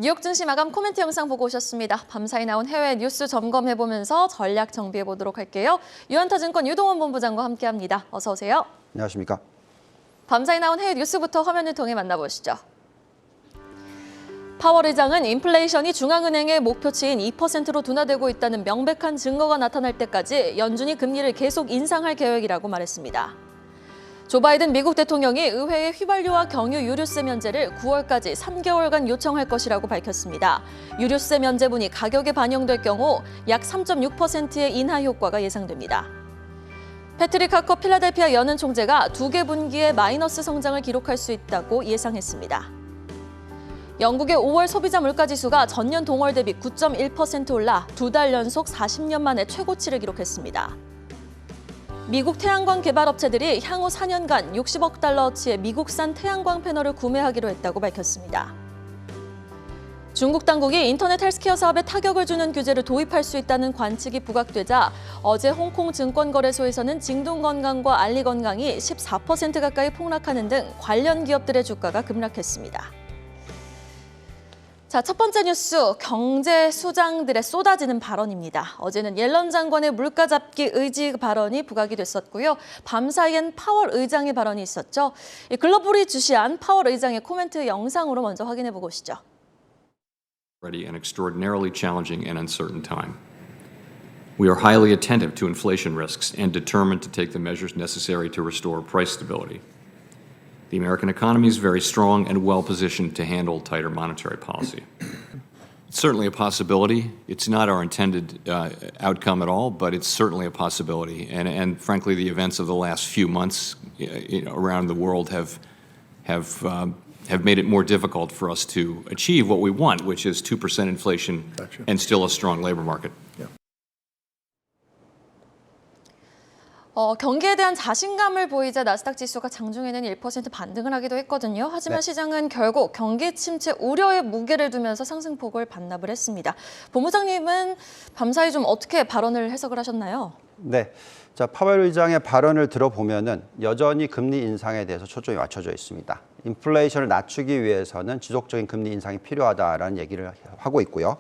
뉴욕 증시 마감 코멘트 영상 보고 오셨습니다. 밤사이 나온 해외 뉴스 점검해보면서 전략 정비해보도록 할게요. 유한타증권 유동원 본부장과 함께합니다. 어서 오세요. 안녕하십니까. 밤사이 나온 해외 뉴스부터 화면을 통해 만나보시죠. 파월 의장은 인플레이션이 중앙은행의 목표치인 2%로 둔화되고 있다는 명백한 증거가 나타날 때까지 연준이 금리를 계속 인상할 계획이라고 말했습니다. 조 바이든 미국 대통령이 의회에 휘발유와 경유 유류세 면제를 9월까지 3개월간 요청할 것이라고 밝혔습니다. 유류세 면제분이 가격에 반영될 경우 약 3.6%의 인하 효과가 예상됩니다. 패트릭 하커 필라델피아 연은 총재가 2개 분기에 마이너스 성장을 기록할 수 있다고 예상했습니다. 영국의 5월 소비자 물가지수가 전년 동월 대비 9.1% 올라 2달 연속 40년 만에 최고치를 기록했습니다. 미국 태양광 개발업체들이 향후 4년간 60억 달러어치의 미국산 태양광 패널을 구매하기로 했다고 밝혔습니다. 중국 당국이 인터넷 헬스케어 사업에 타격을 주는 규제를 도입할 수 있다는 관측이 부각되자 어제 홍콩 증권거래소에서는 징동건강과 알리건강이 14% 가까이 폭락하는 등 관련 기업들의 주가가 급락했습니다. 자, 첫 번째 뉴스, 경제 수장들의 쏟아지는 발언입니다. 어제는 옐런 장관의 물가 잡기 의지 발언이 부각이 됐었고요. 밤사이엔 파월 의장의 발언이 있었죠. 글로벌이 주시한 파월 의장의 코멘트 영상으로 먼저 확인해 보고 오시죠. An extraordinarily challenging and uncertain time. We are highly attentive to inflation risks and determined to take the measures necessary to restore price stability. The American economy is very strong and well-positioned to handle tighter monetary policy. It's certainly a possibility. It's not our intended outcome at all, but it's certainly a possibility. And frankly, the events of the last few months around the world have made it more difficult for us to achieve what we want, which is 2% inflation and still a strong labor market. 경기에 대한 자신감을 보이자 나스닥 지수가 장중에는 1% 반등을 하기도 했거든요. 하지만 시장은 결국 경기 침체 우려에 무게를 두면서 상승폭을 반납을 했습니다. 본부장님은 밤사이 좀 어떻게 발언을 해석을 하셨나요? 네, 자 파월 의장의 발언을 들어보면은 여전히 금리 인상에 대해서 초점이 맞춰져 있습니다. 인플레이션을 낮추기 위해서는 지속적인 금리 인상이 필요하다라는 얘기를 하고 있고요.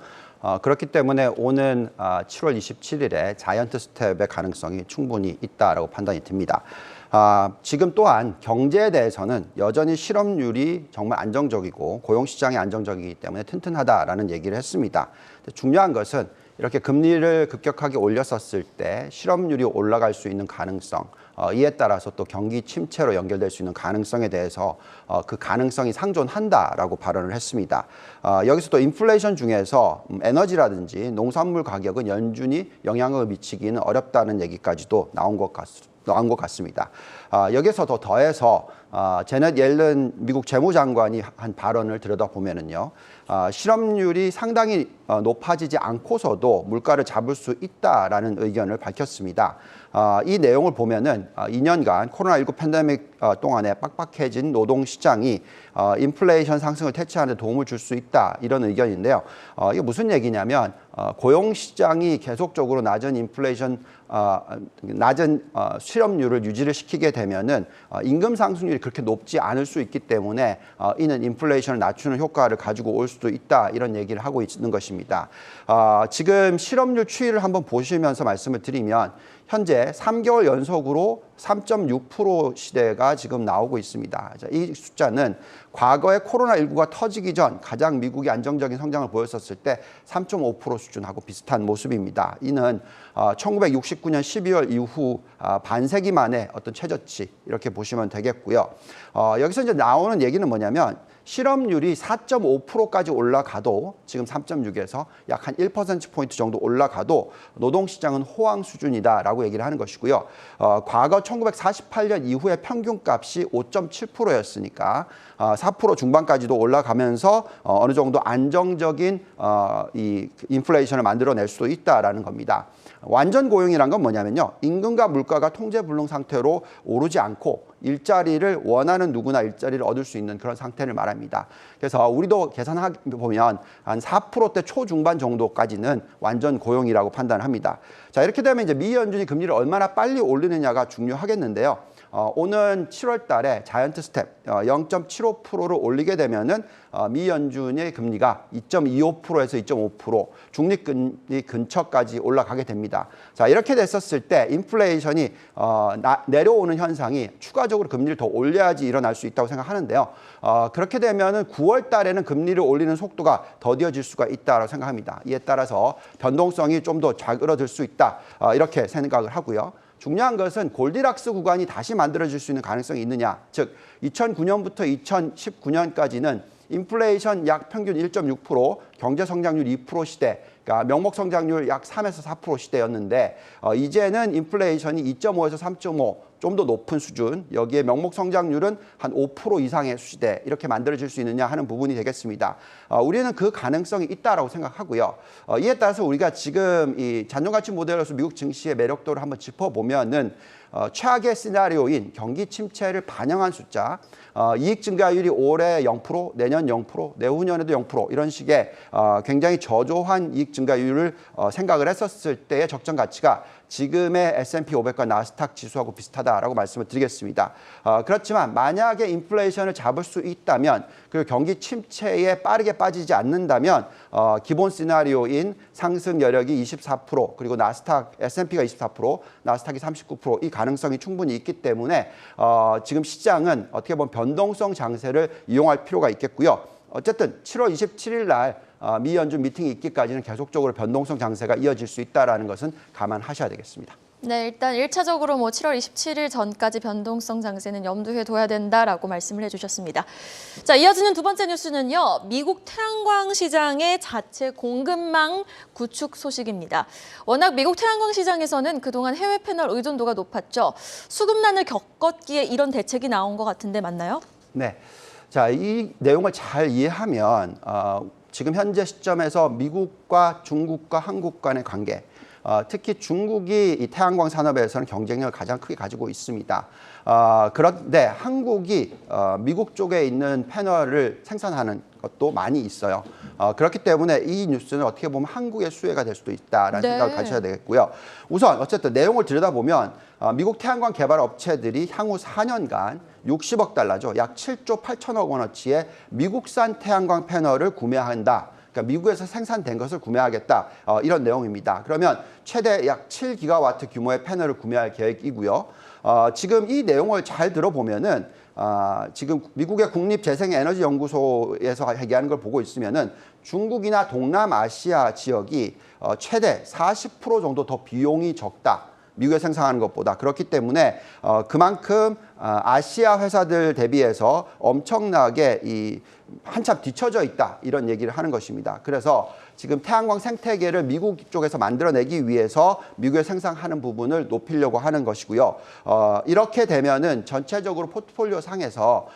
그렇기 때문에 오는 7월 27일에 자이언트 스텝의 가능성이 충분히 있다라고 판단이 듭니다. 지금 또한 경제에 대해서는 여전히 실업률이 정말 안정적이고 고용시장이 안정적이기 때문에 튼튼하다라는 얘기를 했습니다. 중요한 것은 이렇게 금리를 급격하게 올렸었을 때 실업률이 올라갈 수 있는 가능성, 이에 따라서 또 경기 침체로 연결될 수 있는 가능성에 대해서 그 가능성이 상존한다라고 발언을 했습니다. 여기서 또 인플레이션 중에서 에너지라든지 농산물 가격은 연준이 영향을 미치기는 어렵다는 얘기까지도 나온 것 같습니다. 여기서 더 더해서 제넷 옐런 미국 재무장관이 한 발언을 들여다보면은요, 실업률이 상당히 높아지지 않고서도 물가를 잡을 수 있다라는 의견을 밝혔습니다. 이 내용을 보면은 2년간 코로나19 팬데믹 동안에 빡빡해진 노동시장이 인플레이션 상승을 퇴치하는 데 도움을 줄 수 있다, 이런 의견인데요. 이게 무슨 얘기냐면 고용시장이 계속적으로 낮은 실업률을 유지를 시키게 되면은 임금 상승률이 그렇게 높지 않을 수 있기 때문에 이는 인플레이션을 낮추는 효과를 가지고 올 수도 있다, 이런 얘기를 하고 있는 것입니다. 지금 실업률 추이를 한번 보시면서 말씀을 드리면 현재 3개월 연속으로 3.6% 시대가 지금 나오고 있습니다. 이 숫자는 과거에 코로나19가 터지기 전 가장 미국이 안정적인 성장을 보였었을 때 3.5% 수준하고 비슷한 모습입니다. 이는 1969년 12월 이후 반세기 만에 어떤 최저치, 이렇게 보시면 되겠고요. 여기서 이제 나오는 얘기는 뭐냐면 실업률이 4.5%까지 올라가도 지금 3.6에서 약 한 1%포인트 정도 올라가도 노동시장은 호황 수준이다라고 얘기를 하는 것이고요. 과거 1948년 이후의 평균값이 5.7%였으니까 4% 중반까지도 올라가면서 어느 정도 안정적인 이 인플레이션을 만들어낼 수도 있다라는 겁니다. 완전 고용이란 건 뭐냐면요, 임금과 물가가 통제불능 상태로 오르지 않고 일자리를 원하는 누구나 일자리를 얻을 수 있는 그런 상태를 말합니다. 그래서 우리도 계산해 보면 한 4%대 초중반 정도까지는 완전 고용이라고 판단을 합니다. 자, 이렇게 되면 이제 미 연준이 금리를 얼마나 빨리 올리느냐가 중요하겠는데요. 오는 7월 달에 자이언트 스텝 0.75%를 올리게 되면은 미 연준의 금리가 2.25%에서 2.5% 중립금리 근처까지 올라가게 됩니다. 자, 이렇게 됐었을 때 인플레이션이 내려오는 현상이 추가적으로 금리를 더 올려야지 일어날 수 있다고 생각하는데요. 그렇게 되면은 9월 달에는 금리를 올리는 속도가 더뎌질 수가 있다고 생각합니다. 이에 따라서 변동성이 좀 더 좌그러들 수 있다. 이렇게 생각을 하고요. 중요한 것은 골디락스 구간이 다시 만들어질 수 있는 가능성이 있느냐. 즉 2009년부터 2019년까지는 인플레이션 약 평균 1.6%, 경제 성장률 2% 시대, 그러니까 명목 성장률 약 3에서 4% 시대였는데 이제는 인플레이션이 2.5에서 3.5, 좀 더 높은 수준, 여기에 명목 성장률은 한 5% 이상의 시대, 이렇게 만들어질 수 있느냐 하는 부분이 되겠습니다. 우리는 그 가능성이 있다라고 생각하고요. 이에 따라서 우리가 지금 이 잔존가치 모델로서 미국 증시의 매력도를 한번 짚어보면은 최악의 시나리오인 경기 침체를 반영한 숫자, 이익 증가율이 올해 0%, 내년 0%, 내후년에도 0% 이런 식의 굉장히 저조한 이익 증가율을 생각을 했었을 때의 적정 가치가 지금의 S&P 500과 나스닥 지수하고 비슷하다라고 말씀을 드리겠습니다. 그렇지만 만약에 인플레이션을 잡을 수 있다면 그리고 경기 침체에 빠르게 빠지지 않는다면 기본 시나리오인 상승 여력이 24% 그리고 나스닥 S&P가 24% 나스닥이 39% 이 가능성이 충분히 있기 때문에 지금 시장은 어떻게 보면 변동성 장세를 이용할 필요가 있겠고요. 어쨌든 7월 27일 날 미 연준 미팅이 있기까지는 계속적으로 변동성 장세가 이어질 수 있다는 것은 감안하셔야 되겠습니다. 네, 일단 1차적으로 7월 27일 전까지 변동성 장세는 염두에 둬야 된다라고 말씀을 해주셨습니다. 자, 이어지는 두 번째 뉴스는요. 미국 태양광 시장의 자체 공급망 구축 소식입니다. 워낙 미국 태양광 시장에서는 그동안 해외 패널 의존도가 높았죠. 수급난을 겪었기에 이런 대책이 나온 것 같은데 맞나요? 네. 자, 이 내용을 잘 이해하면 지금 현재 시점에서 미국과 중국과 한국 간의 관계, 특히 중국이 이 태양광 산업에서는 경쟁력을 가장 크게 가지고 있습니다. 그런데 한국이 미국 쪽에 있는 패널을 생산하는 것도 많이 있어요. 그렇기 때문에 이 뉴스는 어떻게 보면 한국의 수혜가 될 수도 있다라는 생각을 가셔야 되겠고요. 우선 어쨌든 내용을 들여다보면 미국 태양광 개발 업체들이 향후 4년간 60억 달러죠. 약 7조 8천억 원어치의 미국산 태양광 패널을 구매한다. 그러니까 미국에서 생산된 것을 구매하겠다. 이런 내용입니다. 그러면 최대 약 7기가와트 규모의 패널을 구매할 계획이고요. 지금 이 내용을 잘 들어보면은 지금 미국의 국립재생에너지연구소에서 얘기하는 걸 보고 있으면은 중국이나 동남아시아 지역이 최대 40% 정도 더 비용이 적다. 미국에 생산하는 것보다. 그렇기 때문에 그만큼 아시아 회사들 대비해서 엄청나게 한참 뒤처져 있다. 이런 얘기를 하는 것입니다. 그래서 지금 태양광 생태계를 미국 쪽에서 만들어내기 위해서 미국에 생산하는 부분을 높이려고 하는 것이고요. 이렇게 되면은 전체적으로 포트폴리오 상에서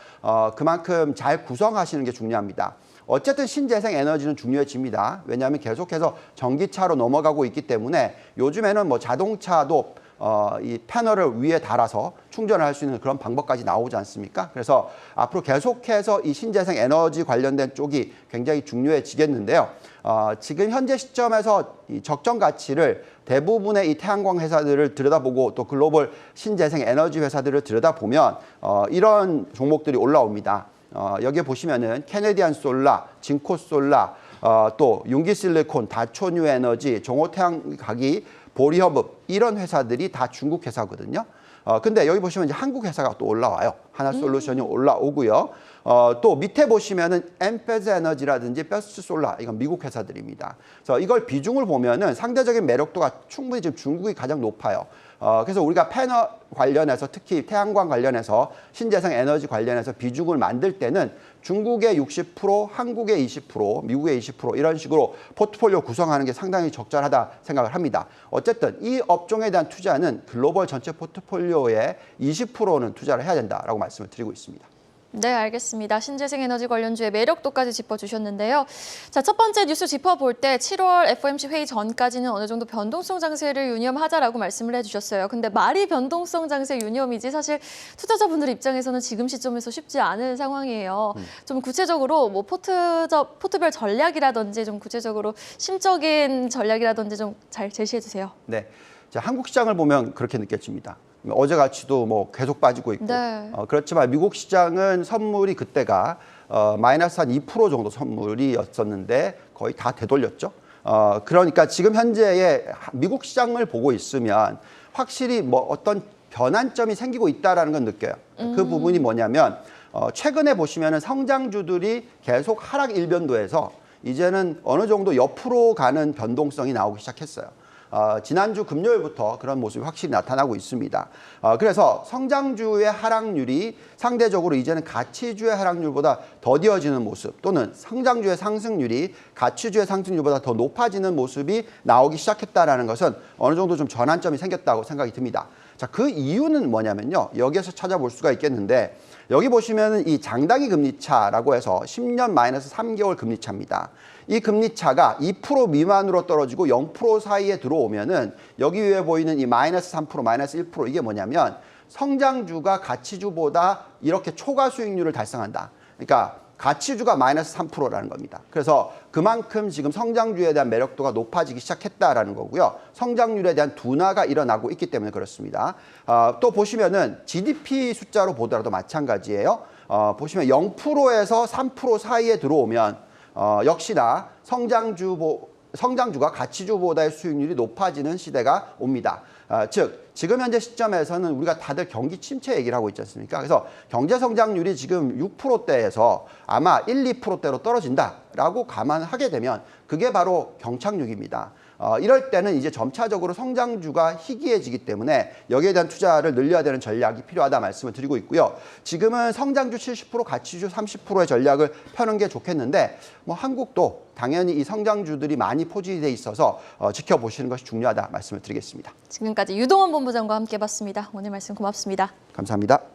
그만큼 잘 구성하시는 게 중요합니다. 어쨌든 신재생 에너지는 중요해집니다. 왜냐하면 계속해서 전기차로 넘어가고 있기 때문에 요즘에는 자동차도 이 패널을 위에 달아서 충전을 할 수 있는 그런 방법까지 나오지 않습니까? 그래서 앞으로 계속해서 이 신재생 에너지 관련된 쪽이 굉장히 중요해지겠는데요. 지금 현재 시점에서 이 적정 가치를 대부분의 이 태양광 회사들을 들여다보고 또 글로벌 신재생 에너지 회사들을 들여다보면 이런 종목들이 올라옵니다. 여기에 보시면은 캐네디안 솔라, 진코 솔라, 또 융기실리콘, 다초뉴 에너지, 종호태양가기, 보리허브 이런 회사들이 다 중국 회사거든요. 근데 여기 보시면 이제 한국 회사가 또 올라와요. 하나솔루션이 올라오고요. 또 밑에 보시면은 엠페즈 에너지라든지 베스트 솔라 이건 미국 회사들입니다. 그래서 이걸 비중을 보면은 상대적인 매력도가 충분히 지금 중국이 가장 높아요. 그래서 우리가 패널 관련해서 특히 태양광 관련해서 신재생 에너지 관련해서 비중을 만들 때는 중국의 60%, 한국의 20%, 미국의 20% 이런 식으로 포트폴리오 구성하는 게 상당히 적절하다 생각을 합니다. 어쨌든 이 업종에 대한 투자는 글로벌 전체 포트폴리오의 20%는 투자를 해야 된다라고 말씀을 드리고 있습니다. 네, 알겠습니다. 신재생 에너지 관련주의 매력도까지 짚어주셨는데요. 자, 첫 번째 뉴스 짚어볼 때 7월 FOMC 회의 전까지는 어느 정도 변동성 장세를 유념하자라고 말씀을 해주셨어요. 근데 말이 변동성 장세 유념이지 사실 투자자분들 입장에서는 지금 시점에서 쉽지 않은 상황이에요. 좀 구체적으로 포트별 전략이라든지 좀 구체적으로 심적인 전략이라든지 좀 잘 제시해 주세요. 네, 자, 한국 시장을 보면 그렇게 느껴집니다. 어제 가치도 뭐 계속 빠지고 있고 네. 그렇지만 미국 시장은 선물이 그때가 마이너스 한 2% 정도 선물이었었는데 거의 다 되돌렸죠. 그러니까 지금 현재의 미국 시장을 보고 있으면 확실히 뭐 어떤 변환점이 생기고 있다라는 건 느껴요. 그 부분이 뭐냐면 최근에 보시면은 성장주들이 계속 하락 일변도에서 이제는 어느 정도 옆으로 가는 변동성이 나오기 시작했어요. 지난주 금요일부터 그런 모습이 확실히 나타나고 있습니다. 그래서 성장주의 하락률이 상대적으로 이제는 가치주의 하락률보다 더디어지는 모습 또는 성장주의 상승률이 가치주의 상승률보다 더 높아지는 모습이 나오기 시작했다는 것은 어느 정도 좀 전환점이 생겼다고 생각이 듭니다. 자, 그 이유는 뭐냐면요. 여기에서 찾아볼 수가 있겠는데 여기 보시면은 이 장단기 금리차라고 해서 10년 마이너스 3개월 금리차입니다. 이 금리차가 2% 미만으로 떨어지고 0% 사이에 들어오면은 여기 위에 보이는 이 마이너스 3%, 마이너스 1% 이게 뭐냐면 성장주가 가치주보다 이렇게 초과 수익률을 달성한다. 그러니까 가치주가 마이너스 3%라는 겁니다. 그래서 그만큼 지금 성장주에 대한 매력도가 높아지기 시작했다라는 거고요. 성장률에 대한 둔화가 일어나고 있기 때문에 그렇습니다. 또 보시면은 GDP 숫자로 보더라도 마찬가지예요. 보시면 0%에서 3% 사이에 들어오면 역시나 성장주가 가치주보다의 수익률이 높아지는 시대가 옵니다. 즉 지금 현재 시점에서는 우리가 다들 경기 침체 얘기를 하고 있지 않습니까? 그래서 경제 성장률이 지금 6%대에서 아마 1, 2%대로 떨어진다라고 감안하게 되면 그게 바로 경착륙입니다. 이럴 때는 이제 점차적으로 성장주가 희귀해지기 때문에 여기에 대한 투자를 늘려야 되는 전략이 필요하다 말씀을 드리고 있고요. 지금은 성장주 70%, 가치주 30%의 전략을 펴는 게 좋겠는데 뭐 한국도 당연히 이 성장주들이 많이 포진돼 있어서 지켜보시는 것이 중요하다 말씀을 드리겠습니다. 지금까지 유동원 본부장과 함께 봤습니다. 오늘 말씀 고맙습니다. 감사합니다.